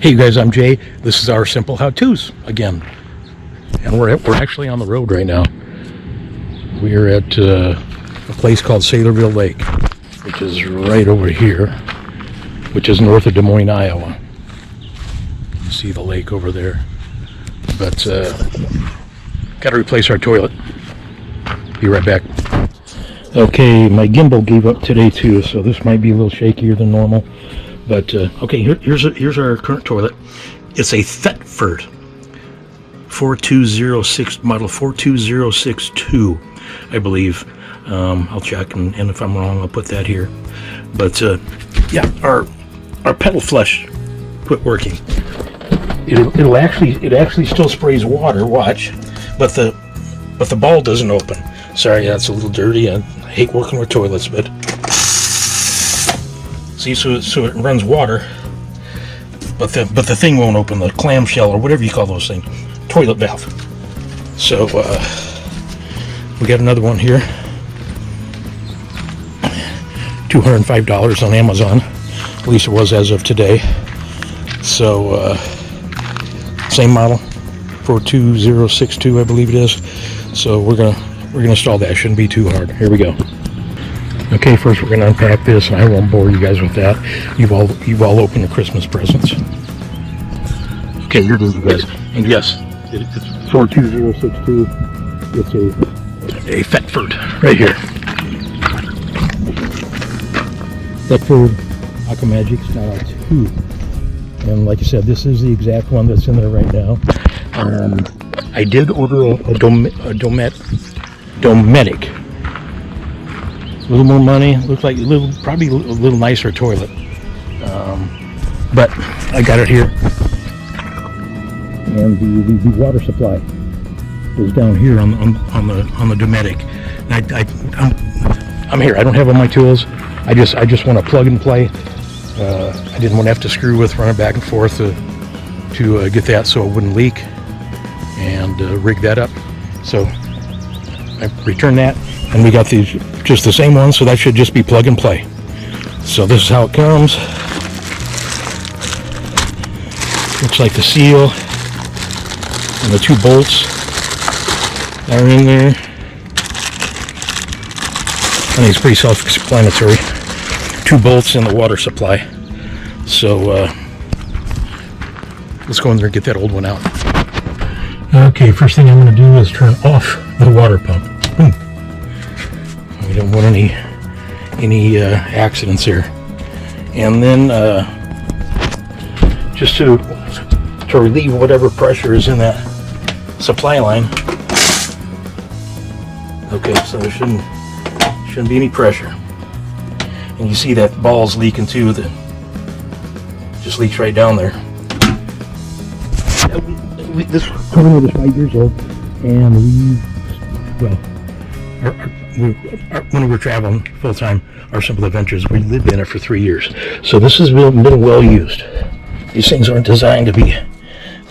Hey you guys, I'm Jay. This is our Simple How-Tos again, and we're actually on the road right now. We're at a place called Saylorville Lake, which is right over here, which is north of Des Moines, Iowa. You can see the lake over there, but got to replace our toilet. Be right back. Okay, my gimbal gave up today too, so this might be a little shakier than normal. But okay, here's our current toilet. It's a Thetford 42062 model 42062, I believe. I'll check, and if I'm wrong, I'll put that here. But yeah, our pedal flush quit working. It actually still sprays water. Watch, but the ball doesn't open. Sorry, that's a little dirty. I hate working with toilets, but. See, so it runs water, but the thing won't open, the clamshell or whatever you call those things, toilet valve. So we got another one here, $205 on Amazon. At least it was as of today. So same model, 42062, I believe it is. So we're gonna install that. Shouldn't be too hard. Here we go. Okay, first we're going to unpack this, and I won't bore you guys with that. You've all opened the Christmas presents. Okay, here it is, you guys. And yes, it's 42062. It's a Thetford right here. Thetford Aquamagic Style 2. And like I said, this is the exact one that's in there right now. I did order a Dometic. A little more money, looks like probably a little nicer toilet, but I got it here. And the water supply is down here on the Dometic. I'm here. I don't have all my tools. I just want to plug and play. I didn't want to have to screw with running back and forth to get that so it wouldn't leak, and rig that up. So I returned that. And we got these, just the same one, so that should just be plug and play. So this is how it comes. Looks like the seal and the two bolts are in there. I think it's pretty self-explanatory. Two bolts in the water supply. So let's go in there and get that old one out. Okay, first thing I'm going to do is turn off the water pump. Boom. We don't want any accidents here. And then just to relieve whatever pressure is in that supply line. Okay, so there shouldn't be any pressure. And you see that ball's leaking too. That just leaks right down there. This toilet is 5 years old, and when we were traveling full-time, our Simple Adventures, we lived in it for 3 years. So this has been well used. These things aren't designed to be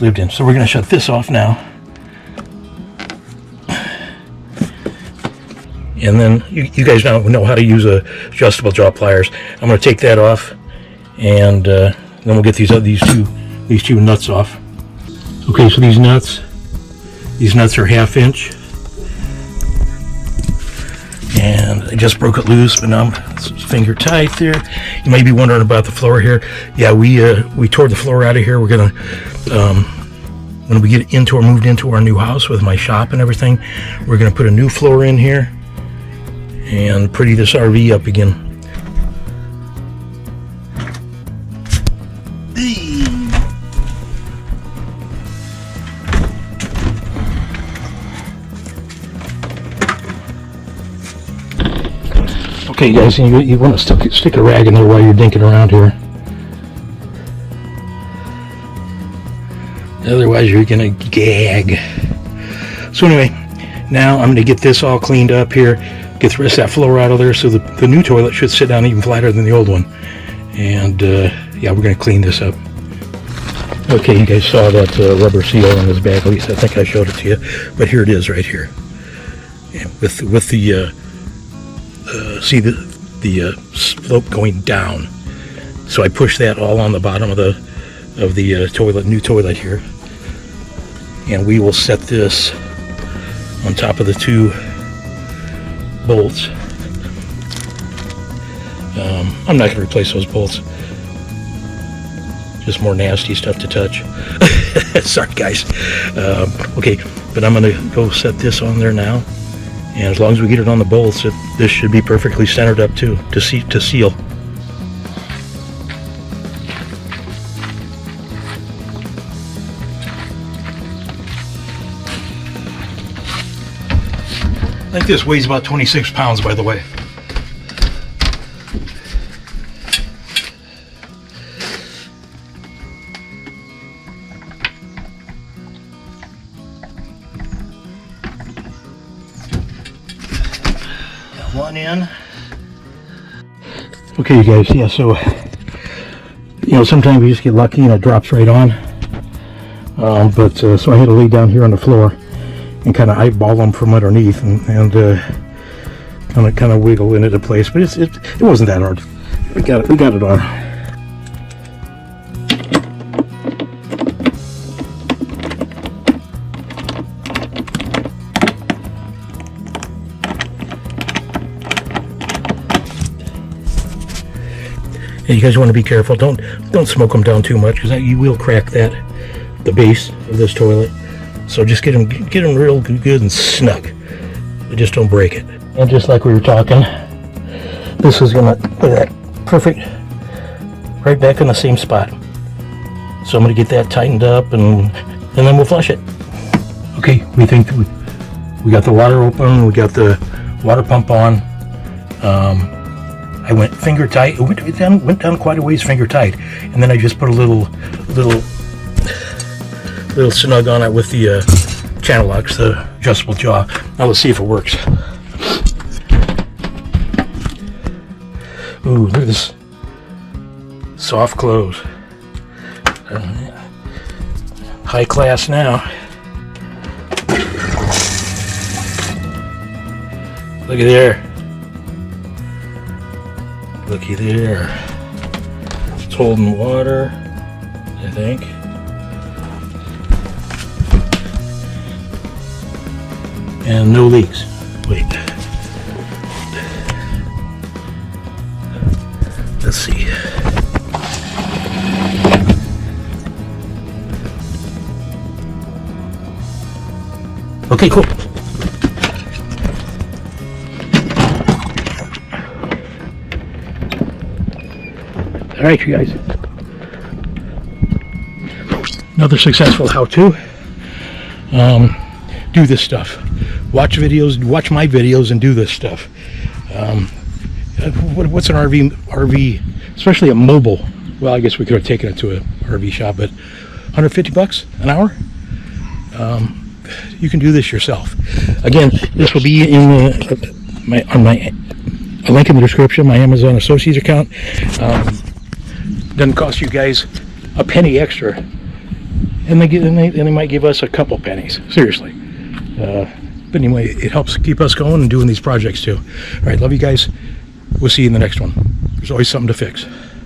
lived in. So we're going to shut this off now. And then you guys know how to use adjustable jaw pliers. I'm going to take that off, and then we'll get these two nuts off. Okay, so these nuts are 1/2 inch. And I just broke it loose, but now it's finger tight there. You may be wondering about the floor here. Yeah, we tore the floor out of here. We're gonna when we get into or moved into our new house with my shop and everything, we're gonna put a new floor in here and pretty this RV up again. Okay, guys, you want to stick a rag in there while you're dinking around here. Otherwise, you're going to gag. So anyway, now I'm going to get this all cleaned up here, get the rest of that floor out of there, so the new toilet should sit down even flatter than the old one. And yeah, we're going to clean this up. Okay, you guys saw that rubber seal on this bag. At least I think I showed it to you. But here it is right here. And with the see the slope going down. So I pushed that all on the bottom of the of the new toilet here, and we will set this on top of the 2 bolts. I'm not going to replace those bolts. Just more nasty stuff to touch. Sorry, guys. Okay, but I'm going to go set this on there now. And as long as we get it on the bolts, this should be perfectly centered up too, to seal. I think this weighs about 26 pounds, by the way. One in. Okay, you guys, yeah, so sometimes you just get lucky and it drops right on. So I had to lay down here on the floor and kind of eyeball them from underneath and kind of wiggle into place, but it wasn't that hard. We got it on. Yeah, you guys want to be careful. Don't smoke them down too much, because you will crack the base of this toilet. So just get them real good and snug. Just don't break it. And just like we were talking, this is gonna look at that, perfect, right back in the same spot. So I'm gonna get that tightened up, and then we'll flush it. Okay, we think we got the water open. We got the water pump on. I went finger tight. It went down quite a ways finger tight, and then I just put a little snug on it with the channel locks, the adjustable jaw. Now let's see if it works. Ooh, look at this soft close. High class now. Looky there. Looky there. It's holding water, I think. And no leaks. Wait. Let's see. Okay, cool. All right, you guys. Another successful how-to. Do this stuff. Watch my videos and do this stuff. What's an RV, especially a mobile? Well, I guess we could have taken it to an RV shop, but $150 an hour? You can do this yourself. Again, this will be in a link in the description, my Amazon Associates account. Doesn't cost you guys a penny extra, and they might give us a couple pennies. Seriously. But anyway, it helps keep us going and doing these projects too. All right, love you guys. We'll see you in the next one. There's always something to fix.